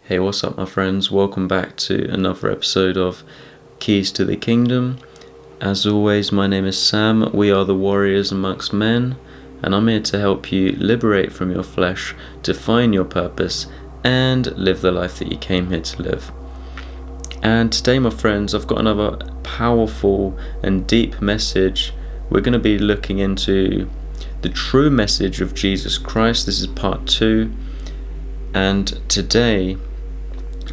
Hey, what's up, my friends? Welcome back to another episode of Keys to the Kingdom. As always, my name is Sam. We are the warriors amongst men, and I'm here to help you liberate from your flesh, define your purpose, and live the life that you came here to live. And today, my friends, I've got another powerful and deep message. We're going to be looking into the true message of Jesus Christ. This is part 2. And today,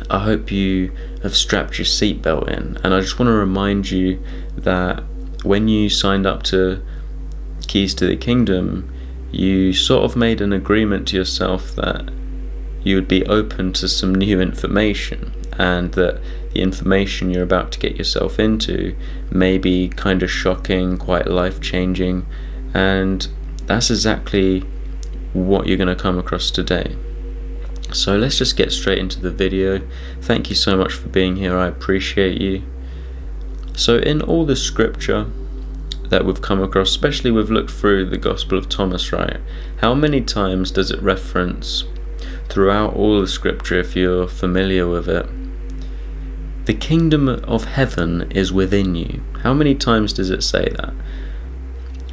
I hope you have strapped your seatbelt in, and I just want to remind you that when you signed up to Keys to the Kingdom, you sort of made an agreement to yourself that you would be open to some new information, and that the information you're about to get yourself into may be kind of shocking, quite life-changing, and that's exactly what you're going to come across today. So let's just get straight into the video. Thank you so much for being here, I appreciate you. So in all the scripture that we've come across, especially we've looked through the Gospel of Thomas, right? How many times does it reference throughout all the scripture, if you're familiar with it, the kingdom of heaven is within you? How many times does it say that?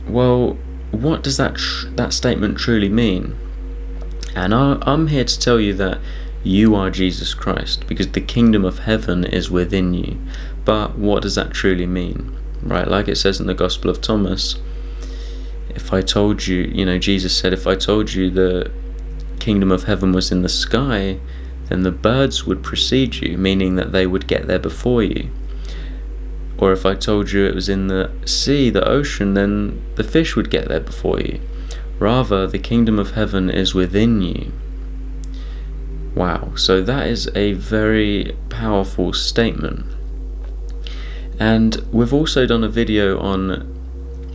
Well, what does that statement truly mean? And I'm here to tell you that you are Jesus Christ, because the kingdom of heaven is within you. But what does that truly mean? Right, like it says in the Gospel of Thomas, if I told you, Jesus said, if I told you the kingdom of heaven was in the sky, then the birds would precede you, meaning that they would get there before you. Or if I told you it was in the sea, the ocean, then the fish would get there before you. Rather, the kingdom of heaven is within you. Wow, so that is a very powerful statement. And we've also done a video on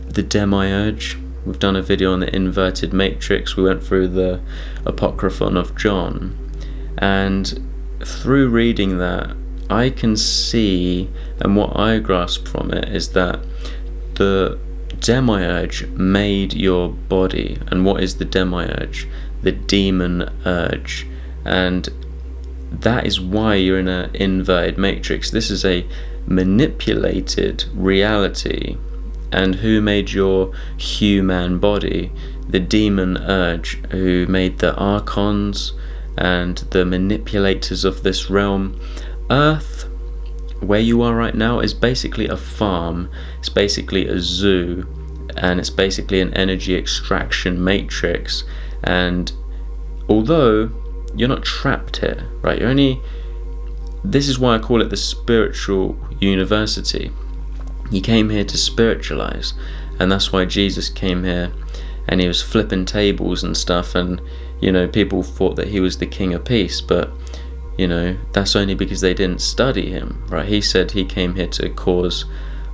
the demiurge. We've done a video on the inverted matrix. We went through the Apocryphon of John. And through reading that, I can see, and what I grasp from it is that the demiurge made your body. And what is the demiurge? The demon urge. And that is why you're in an inverted matrix. This is a manipulated reality. And who made your human body? The demon urge, who made the archons and the manipulators of this realm. Earth, where you are right now, is basically a farm. It's basically a zoo, and it's basically an energy extraction matrix. And although you're not trapped here, right? This is why I call it the spiritual university. He came here to spiritualize, and that's why Jesus came here, and he was flipping tables and stuff, and people thought that he was the King of Peace, but that's only because they didn't study him, right? He said he came here to cause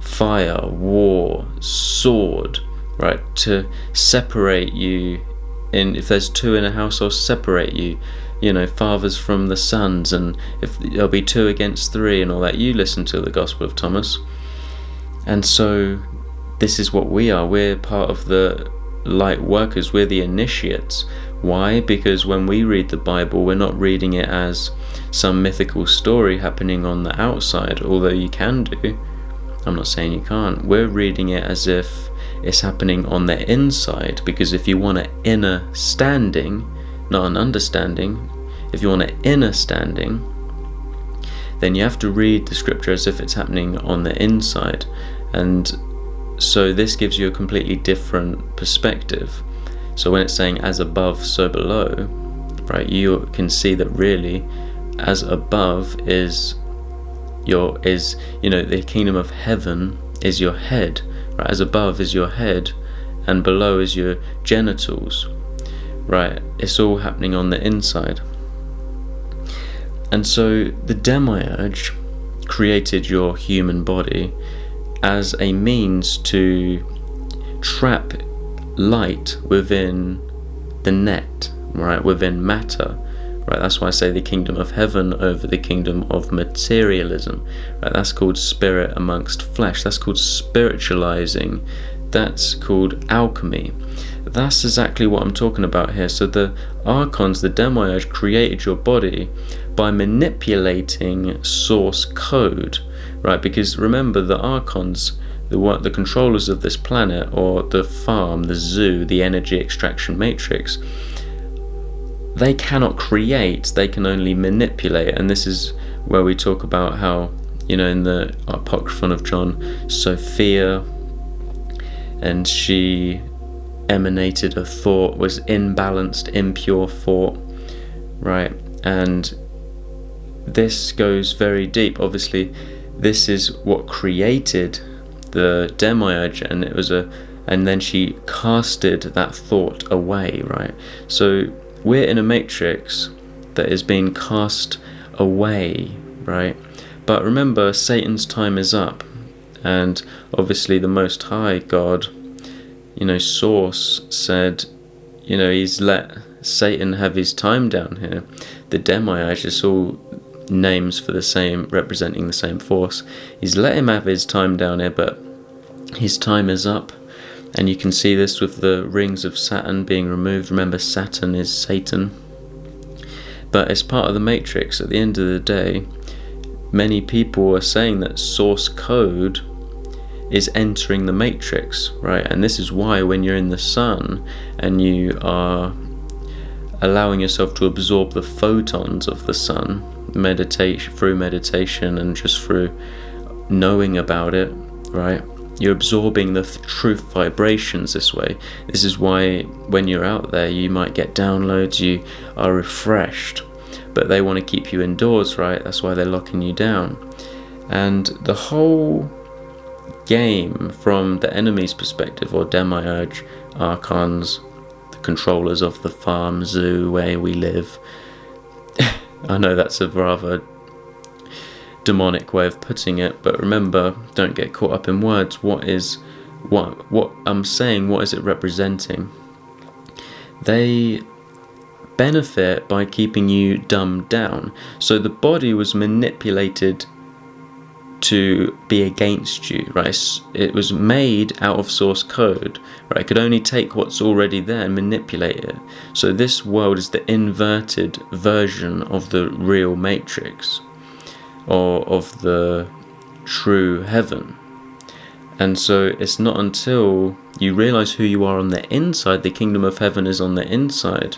fire, war, sword, right? To separate you. If there's two in a house, I'll separate you. Fathers from the sons, and if there'll be 2 against 3 and all that. You listen to the Gospel of Thomas. And so this is what we are. We're part of the light workers. We're the initiates. Why? Because when we read the Bible, we're not reading it as some mythical story happening on the outside, although you can do. I'm not saying you can't. We're reading it as if it's happening on the inside, because if you want an inner standing, not an understanding, if you want an inner standing, then you have to read the scripture as if it's happening on the inside. And so this gives you a completely different perspective. So when it's saying as above, so below, right, you can see that really as above is the kingdom of heaven is your head, right? As above is your head, and below is your genitals, right? It's all happening on the inside. And so the demiurge created your human body as a means to trap light within the net, right, within matter, right? That's why I say the kingdom of heaven over the kingdom of materialism, right? That's called spirit amongst flesh. That's called spiritualizing That's called alchemy. That's exactly what I'm talking about here. So the archons, the demiurge, created your body by manipulating source code, right? Because remember, the archons, the controllers of this planet, or the farm, the zoo, the energy extraction matrix, they cannot create, they can only manipulate. And this is where we talk about how, in the Apocryphon of John, Sophia, and she emanated a thought, was imbalanced, impure thought, right? And this goes very deep. Obviously, this is what created the demiurge, and and then she casted that thought away, right? So we're in a matrix that is being cast away, right? But remember, Satan's time is up, and obviously the Most High God, Source said, he's let Satan have his time down here. The demiurge is all names for the same, representing the same force. He's let him have his time down here, but his time is up. And you can see this with the rings of Saturn being removed. Remember, Saturn is Satan. But as part of the matrix, at the end of the day, many people are saying that source code is entering the matrix, right? And this is why when you're in the sun and you are allowing yourself to absorb the photons of the sun, through meditation and just through knowing about it, right? You're absorbing the truth vibrations this way. This is why when you're out there, you might get downloads, you are refreshed, but they want to keep you indoors, right? That's why they're locking you down. And the whole game from the enemy's perspective, or demiurge, archons, the controllers of the farm, zoo, where we live. I know that's a rather demonic way of putting it, but remember, don't get caught up in words. What I'm saying, what is it representing? They benefit by keeping you dumbed down. So the body was manipulated to be against you, right? It was made out of source code, right? It could only take what's already there and manipulate it. So this world is the inverted version of the real matrix, or of the true heaven. And so it's not until you realize who you are on the inside, the kingdom of heaven is on the inside,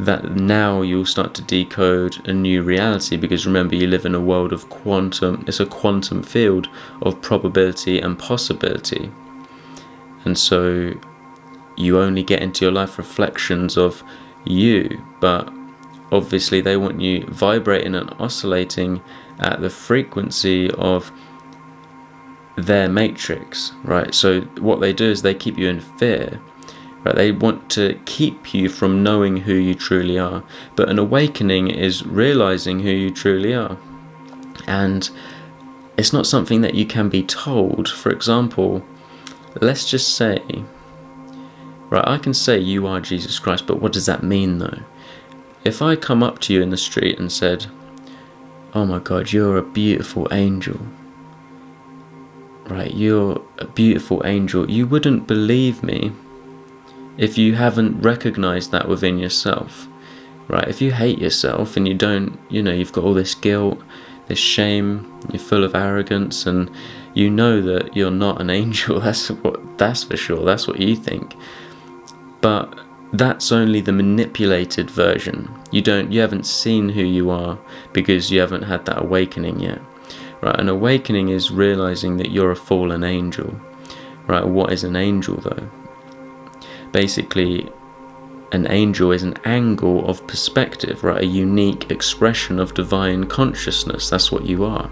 that now you'll start to decode a new reality. Because remember, you live in a world of quantum, it's a quantum field of probability and possibility. And so you only get into your life reflections of you, but obviously they want you vibrating and oscillating at the frequency of their matrix, right? So what they do is they keep you in fear, right? They want to keep you from knowing who you truly are. But an awakening is realizing who you truly are. And it's not something that you can be told. For example, let's just say, right, I can say you are Jesus Christ, but what does that mean though? If I come up to you in the street and said, oh my God, you're a beautiful angel, right? You're a beautiful angel. You wouldn't believe me if you haven't recognized that within yourself, right? If you hate yourself and you don't, you've got all this guilt, this shame, you're full of arrogance, and you know that you're not an angel. That's for sure. That's what you think. But that's only the manipulated version. You haven't seen who you are because you haven't had that awakening yet, right? An awakening is realizing that you're a fallen angel, right? What is an angel though? Basically, an angel is an angle of perspective, right? A unique expression of divine consciousness. That's what you are.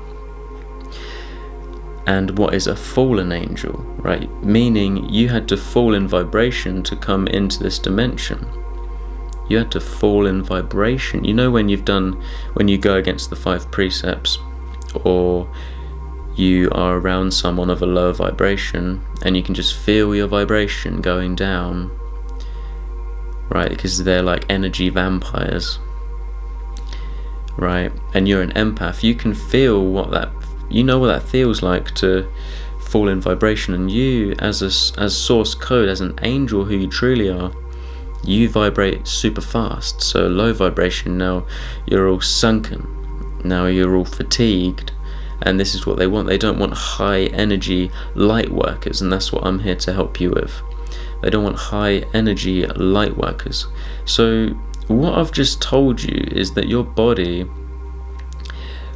And what is a fallen angel, right? Meaning you had to fall in vibration to come into this dimension. You had to fall in vibration. When you go against the 5 precepts, or you are around someone of a lower vibration and you can just feel your vibration going down, right? Because they're like energy vampires, right? And you're an empath. You can feel what that feels like to fall in vibration, and you as source code, as an angel who you truly are, you vibrate super fast. So low vibration, now you're all sunken, now you're all fatigued, and this is what they want. They don't want high energy light workers, and that's what I'm here to help you with. They don't want high energy light workers. So what I've just told you is that your body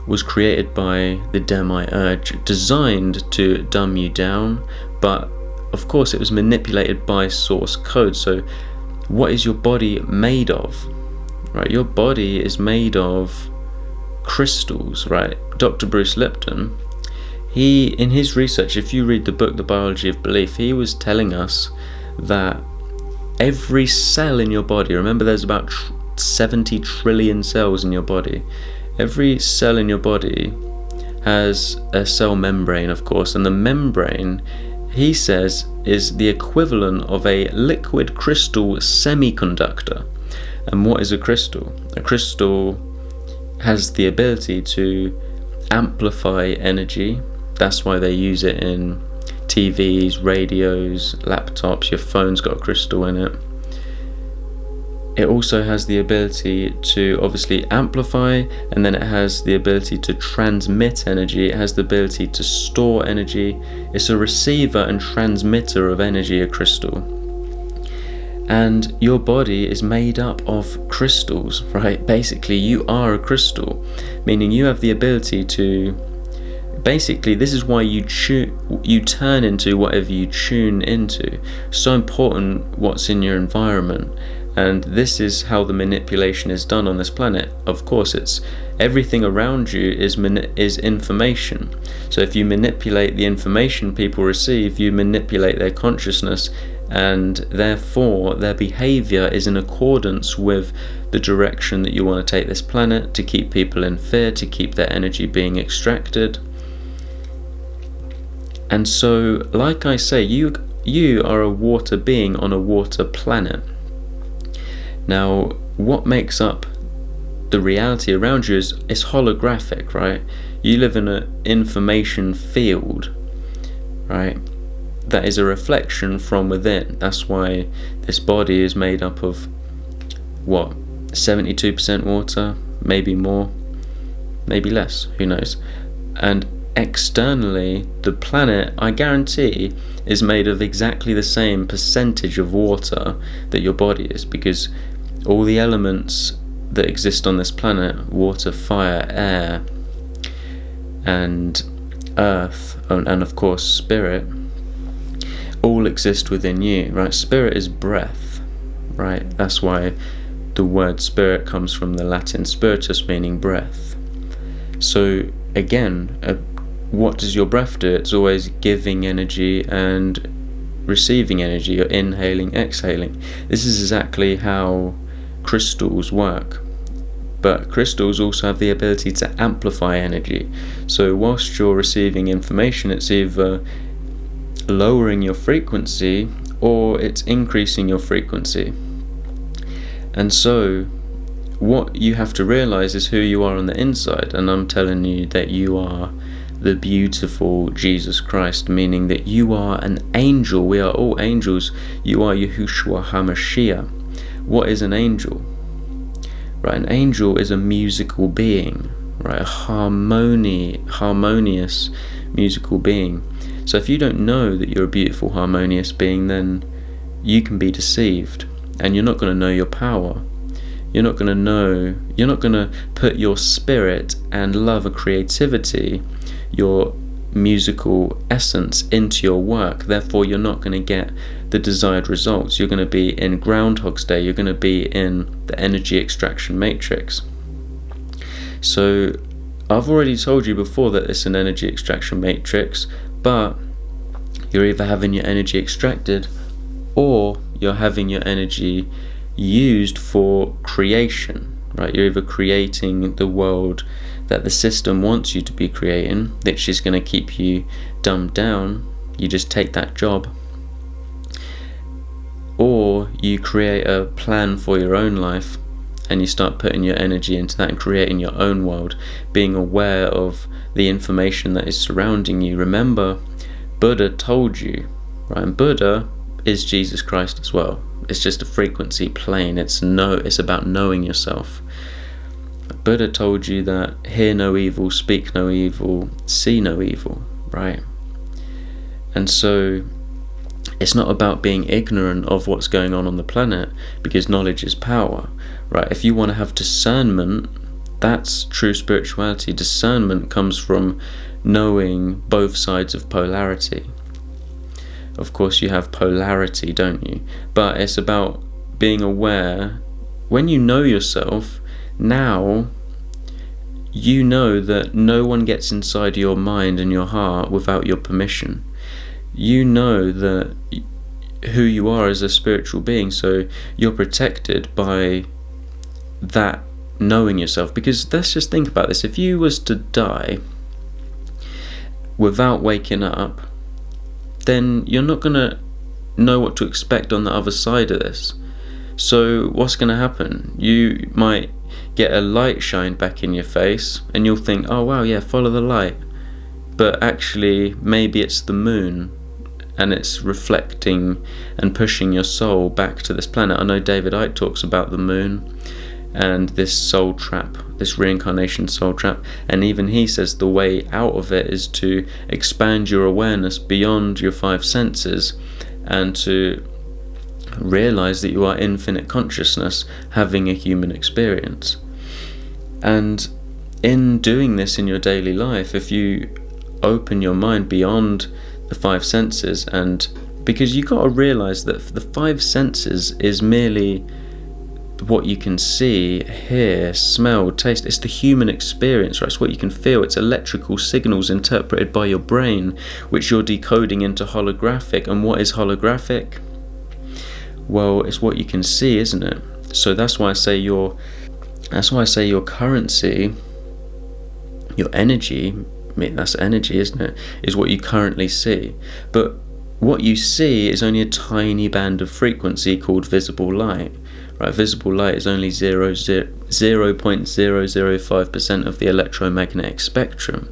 was created by the demiurge, designed to dumb you down, but of course it was manipulated by source code. So what is your body made of? Right, your body is made of crystals, right? Dr. Bruce Lipton, he, in his research, if you read the book The Biology of Belief, he was telling us that every cell in your body, remember there's about 70 trillion cells in your body, every cell in your body has a cell membrane, of course, and the membrane, he says, is the equivalent of a liquid crystal semiconductor. And what is a crystal? A crystal has the ability to amplify energy. That's why they use it in TVs, radios, laptops. Your phone's got a crystal in it. It also has the ability to obviously amplify, and then it has the ability to transmit energy. It has the ability to store energy. It's a receiver and transmitter of energy, a crystal. And your body is made up of crystals, right? Basically, you are a crystal, meaning you have the ability to, basically, this is why you turn into whatever you tune into. So important what's in your environment. And this is how the manipulation is done on this planet. Of course, it's everything around you is information. So if you manipulate the information people receive, you manipulate their consciousness, and therefore their behavior is in accordance with the direction that you want to take this planet, to keep people in fear, to keep their energy being extracted. And so, like I say, you are a water being on a water planet. Now, what makes up the reality around you is holographic, right? You live in an information field, right? That is a reflection from within. That's why this body is made up of, 72% water, maybe more, maybe less, who knows? And externally, the planet, I guarantee, is made of exactly the same percentage of water that your body is, because all the elements that exist on this planet, water, fire, air, and earth, and of course spirit, all exist within you, right? Spirit is breath, right? That's why the word spirit comes from the Latin spiritus, meaning breath. So again, what does your breath do? It's always giving energy and receiving energy. You're inhaling, exhaling. This is exactly how crystals work. But crystals also have the ability to amplify energy. So whilst you're receiving information, it's either lowering your frequency or it's increasing your frequency. And so what you have to realize is who you are on the inside, and I'm telling you that you are the beautiful Jesus Christ, meaning that you are an angel. We are all angels. You are Yahushua HaMashiach. What is an angel? Right, an angel is a musical being, right? A harmonious musical being. So if you don't know that you're a beautiful, harmonious being, then you can be deceived, and you're not going to know your power. You're not going to put your spirit and love of creativity, your musical essence into your work. Therefore, you're not going to get the desired results. You're going to be in Groundhog's Day. You're going to be in the energy extraction matrix. So I've already told you before that it's an energy extraction matrix, but you're either having your energy extracted or you're having your energy used for creation, right? You're either creating the world that the system wants you to be creating, which is going to keep you dumbed down. You just take that job. Or you create a plan for your own life and you start putting your energy into that and creating your own world, being aware of the information that is surrounding you. Remember, Buddha told you, right? And Buddha is Jesus Christ as well. It's just a frequency plane. It's about knowing yourself. Buddha told you that hear no evil, speak no evil, see no evil, right? And so it's not about being ignorant of what's going on the planet, because knowledge is power, right? If you want to have discernment, that's true spirituality. Discernment comes from knowing both sides of polarity. Of course, you have polarity, don't you? But it's about being aware. When you know yourself, now you know that no one gets inside your mind and your heart without your permission. You know that who you are as a spiritual being, so you're protected by that knowing yourself. Because let's just think about this. If you was to die without waking up, then you're not going to know what to expect on the other side of this. So what's going to happen? You might get a light shine back in your face and you'll think, oh wow, yeah, follow the light. But actually maybe it's the moon and it's reflecting and pushing your soul back to this planet. I know David Icke talks about the moon and this soul trap, this reincarnation soul trap, and even he says the way out of it is to expand your awareness beyond your five senses and to realize that you are infinite consciousness having a human experience. And in doing this in your daily life, if you open your mind beyond the five senses, and because you got to realize that the five senses is merely what you can see, hear, smell, taste. It's the human experience, right? It's what you can feel. It's electrical signals interpreted by your brain, which you're decoding into holographic. And what is holographic? Well, it's what you can see, isn't it? So that's why I say your currency, your energy, that's energy, isn't it? Is what you currently see. But what you see is only a tiny band of frequency called visible light. Right, visible light is only 0.005% of the electromagnetic spectrum,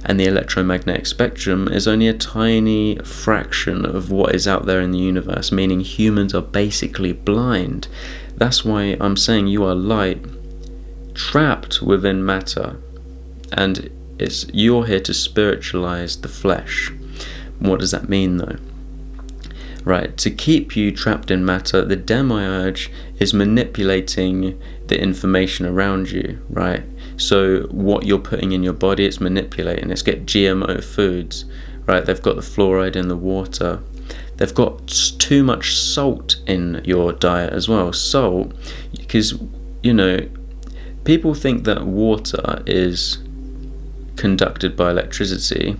and the electromagnetic spectrum is only a tiny fraction of what is out there in the universe, meaning humans are basically blind. That's why I'm saying you are light trapped within matter, and you're here to spiritualize the flesh. What does that mean though? Right, to keep you trapped in matter, the demiurge is manipulating the information around you, right? So what you're putting in your body, it's manipulating. It's get GMO foods, right? They've got the fluoride in the water. They've got too much salt in your diet as well. Salt, because, people think that water is conducted by electricity,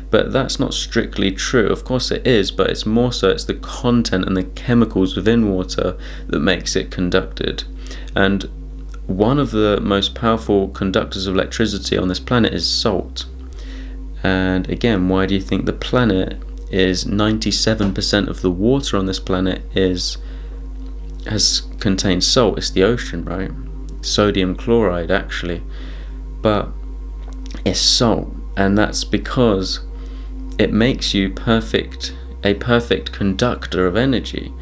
but that's not strictly true. Of course it is, but it's more so it's the content and the chemicals within water that makes it conducted. And one of the most powerful conductors of electricity on this planet is salt. And again, why do you think the planet is 97% of the water on this planet contains salt? It's the ocean, right? Sodium chloride actually, but it's salt, and that's because it makes you a perfect conductor of energy.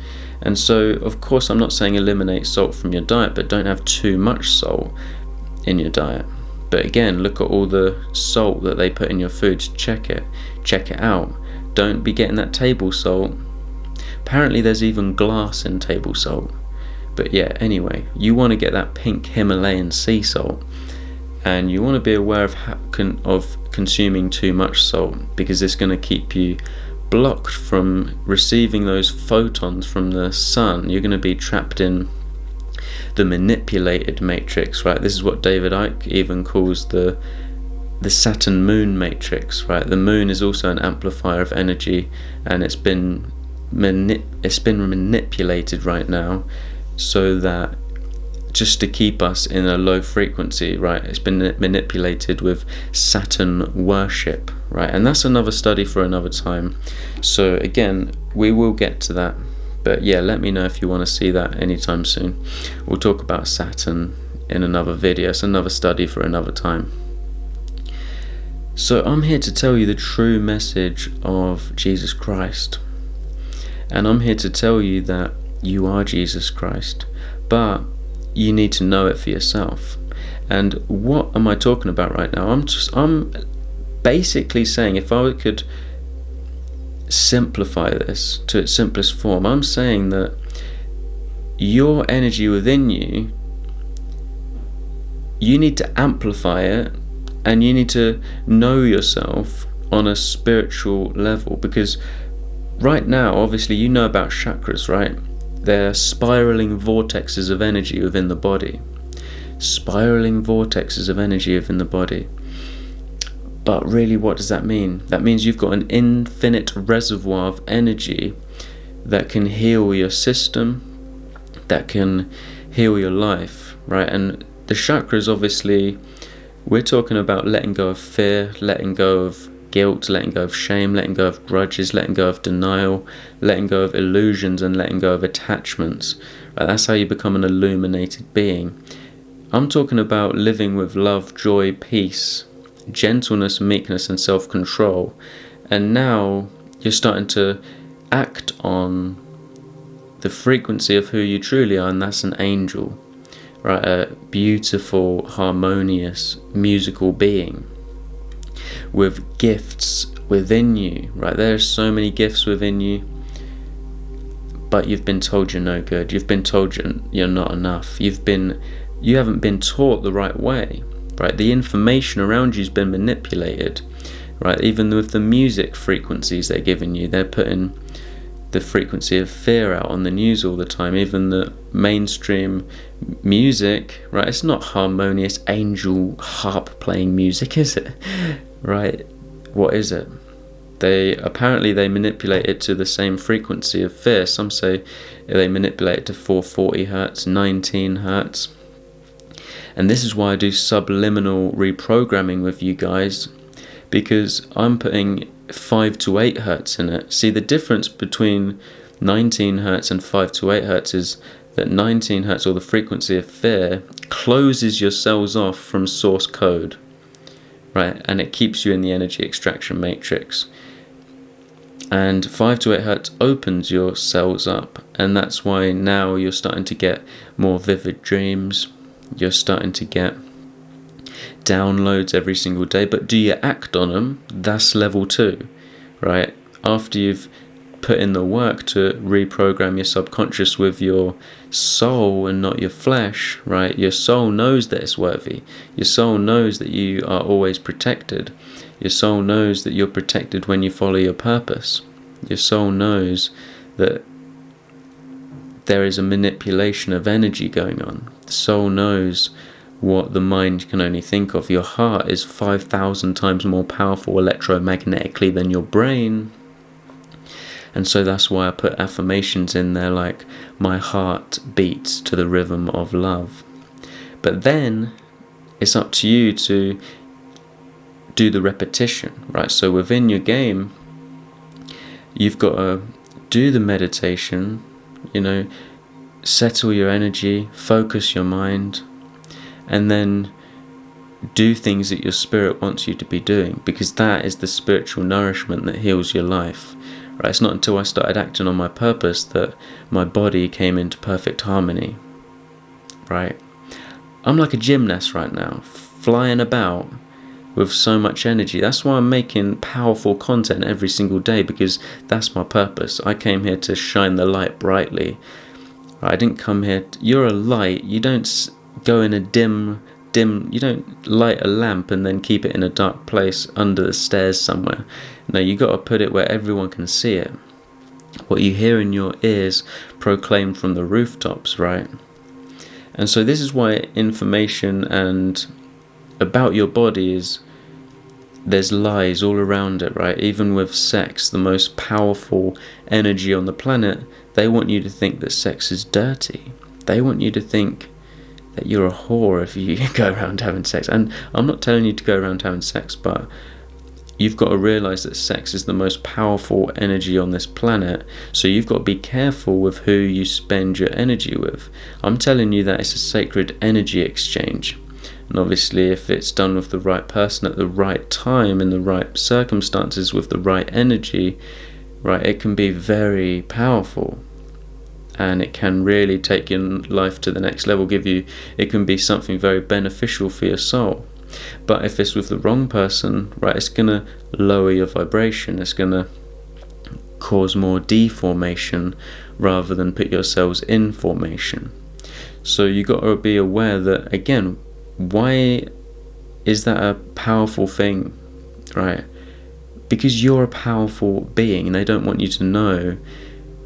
And so, of course, I'm not saying eliminate salt from your diet, but don't have too much salt in your diet. But again, look at all the salt that they put in your foods. Check it out. Don't be getting that table salt. Apparently there's even glass in table salt. But yeah, anyway, you want to get that pink Himalayan sea salt. And you want to be aware of consuming too much salt, because it's going to keep you blocked from receiving those photons from the sun. You're going to be trapped in the manipulated matrix, right? This is what David Icke even calls the Saturn moon matrix, right? The moon is also an amplifier of energy, and it's been manipulated right now so that just to keep us in a low frequency, right? It's been manipulated with Saturn worship, right? And that's another study for another time. So again, we will get to that. But yeah, let me know if you want to see that anytime soon. We'll talk about Saturn in another video. It's another study for another time. So I'm here to tell you the true message of Jesus Christ. And I'm here to tell you that you are Jesus Christ, but you need to know it for yourself. And what am I talking about right now? I'm basically saying, if I could simplify this to its simplest form, I'm saying that your energy within you, you need to amplify it, and you need to know yourself on a spiritual level. Because right now, obviously, you know about chakras, right? They're spiraling vortexes of energy within the body. Spiraling vortexes of energy within the body. But really, what does that mean? That means you've got an infinite reservoir of energy that can heal your system, that can heal your life, right? And the chakras, obviously, we're talking about letting go of fear, letting go of guilt, letting go of shame, letting go of grudges, letting go of denial, letting go of illusions, and letting go of attachments. Right? That's how you become an illuminated being. I'm talking about living with love, joy, peace, gentleness, meekness, and self-control. And now you're starting to act on the frequency of who you truly are, and that's an angel, right? A beautiful, harmonious, musical being with gifts within you, right? There are so many gifts within you, but you've been told you're no good. You've been told you're not enough. You haven't been taught the right way, right? The information around you's been manipulated, right? Even with the music frequencies they're giving you, they're putting the frequency of fear out on the news all the time. Even the mainstream music, right? It's not harmonious angel harp playing music, is it? Right? What is it? They manipulate it to the same frequency of fear. Some say they manipulate it to 440 hertz, 19 hertz. And this is why I do subliminal reprogramming with you guys, because I'm putting 5 to 8 hertz in it. See, the difference between 19 hertz and 5 to 8 hertz is that 19 hertz, or the frequency of fear, closes your cells off from source code, right? And it keeps you in the energy extraction matrix. And 5 to 8 hertz opens your cells up, and that's why now you're starting to get more vivid dreams. You're starting to get downloads every single day. But do you act on them? That's level 2, right? After you've put in the work to reprogram your subconscious with your soul and not your flesh, right? Your soul knows that it's worthy. Your soul knows that you are always protected. Your soul knows that you're protected when you follow your purpose. Your soul knows that there is a manipulation of energy going on. The soul knows what the mind can only think of. Your heart is 5,000 times more powerful electromagnetically than your brain. And so that's why I put affirmations in there like, my heart beats to the rhythm of love. But then it's up to you to do the repetition, right? So within your game, you've got to do the meditation, settle your energy, focus your mind, and then do things that your spirit wants you to be doing, because that is the spiritual nourishment that heals your life. Right? It's not until I started acting on my purpose that my body came into perfect harmony. Right? I'm like a gymnast right now, flying about with so much energy. That's why I'm making powerful content every single day, because that's my purpose. I came here to shine the light brightly. I didn't come here. You're a light. You don't go in a dim. You don't light a lamp and then keep it in a dark place under the stairs somewhere. No, you got to put it where everyone can see it. What you hear in your ears proclaimed from the rooftops, right? And so this is why information and about your body there's lies all around it, right? Even with sex, the most powerful energy on the planet, they want you to think that sex is dirty. They want you to think that you're a whore if you go around having sex. And I'm not telling you to go around having sex, but you've got to realize that sex is the most powerful energy on this planet. So you've got to be careful with who you spend your energy with. I'm telling you that it's a sacred energy exchange. And obviously if it's done with the right person at the right time, in the right circumstances, with the right energy, right, it can be very powerful. And it can really take your life to the next level, it can be something very beneficial for your soul. But if it's with the wrong person, right, it's going to lower your vibration, it's going to cause more deformation rather than put yourselves in formation. So you got to be aware that, again, why is that a powerful thing, right? Because you're a powerful being and they don't want you to know,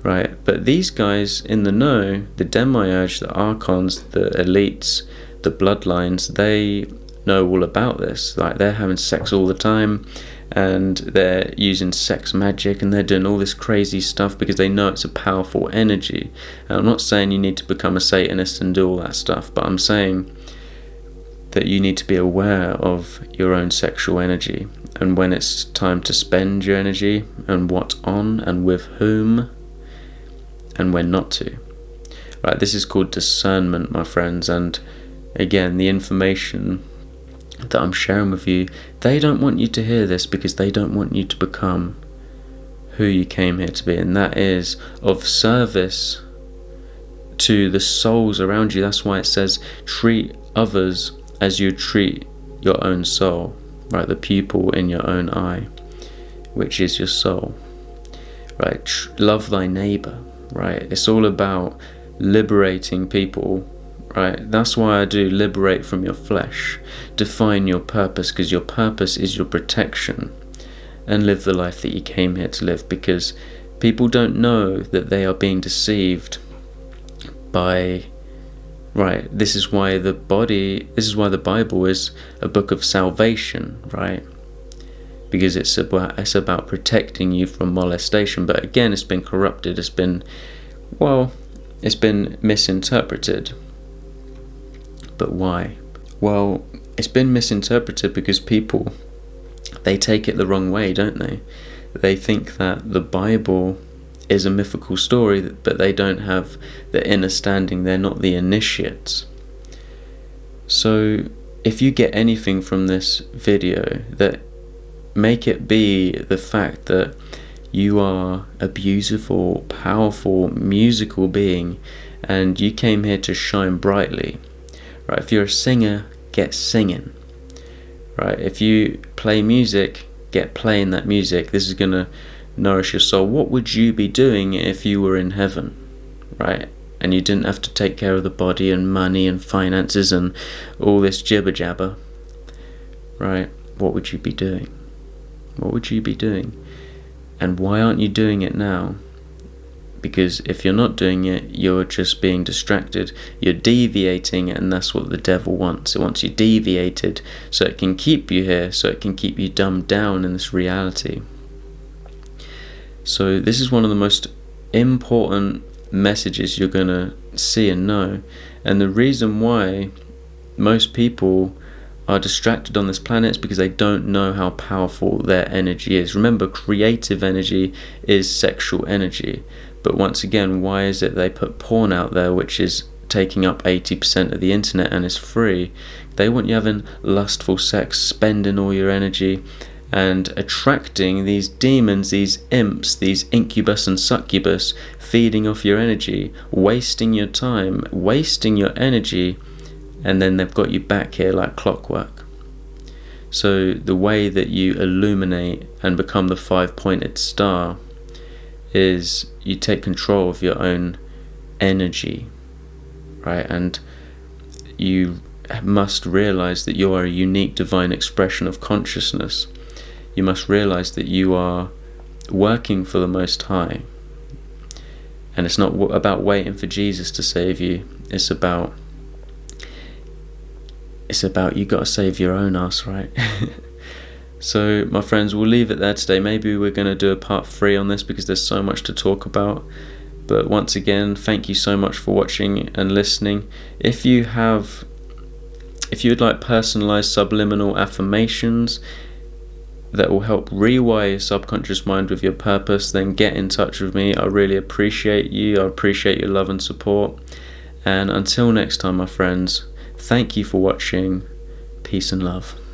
right? But these guys in the know, the demiurge, the archons, the elites, the bloodlines, they know all about this. Like, they're having sex all the time and they're using sex magic and they're doing all this crazy stuff because they know it's a powerful energy. And I'm not saying you need to become a Satanist and do all that stuff, but I'm saying that you need to be aware of your own sexual energy and when it's time to spend your energy and what on and with whom and when not to. Right, this is called discernment, my friends. And again, the information that I'm sharing with you, they don't want you to hear this because they don't want you to become who you came here to be, and that is of service to the souls around you. That's why it says treat others as you treat your own soul, right? The pupil in your own eye, which is your soul, right? Love thy neighbor, right? It's all about liberating people, right? That's why I do liberate from your flesh, define your purpose, because your purpose is your protection, and live the life that you came here to live, because people don't know that they are being deceived by, right? This is why the Bible is a book of salvation, right? Because it's about protecting you from molestation. But again, it's been corrupted, it's been misinterpreted. But why? Well, it's been misinterpreted because people, they take it the wrong way, don't they? They think that the Bible is a mythical story, but they don't have the understanding. They're not the initiates. So if you get anything from this video, that make it be the fact that you are a beautiful, powerful, musical being, and you came here to shine brightly. Right? If you're a singer, get singing. Right? If you play music, get playing that music. This is going to nourish your soul. What would you be doing if you were in heaven, right? And you didn't have to take care of the body and money and finances and all this jibber jabber, right? What would you be doing? What would you be doing? And why aren't you doing it now? Because if you're not doing it, you're just being distracted. You're deviating, and that's what the devil wants. It wants you deviated so it can keep you here, so it can keep you dumbed down in this reality. So this is one of the most important messages you're going to see and know. And the reason why most people are distracted on this planet is because they don't know how powerful their energy is. Remember, creative energy is sexual energy. But once again, why is it they put porn out there, which is taking up 80% of the internet and is free? They want you having lustful sex, spending all your energy, and attracting these demons, these imps, these incubus and succubus, feeding off your energy, wasting your time, wasting your energy, and then they've got you back here like clockwork. So the way that you illuminate and become the 5-pointed star is you take control of your own energy, right? And you must realize that you are a unique divine expression of consciousness. You must realize that you are working for the Most High. And it's not about waiting for Jesus to save you. It's about you got to save your own ass, right? So, my friends, we'll leave it there today. Maybe we're going to do a part 3 on this because there's so much to talk about. But once again, thank you so much for watching and listening. If you would like personalized subliminal affirmations that will help rewire your subconscious mind with your purpose, then get in touch with me. I really appreciate you. I appreciate your love and support. And until next time, my friends, thank you for watching. Peace and love.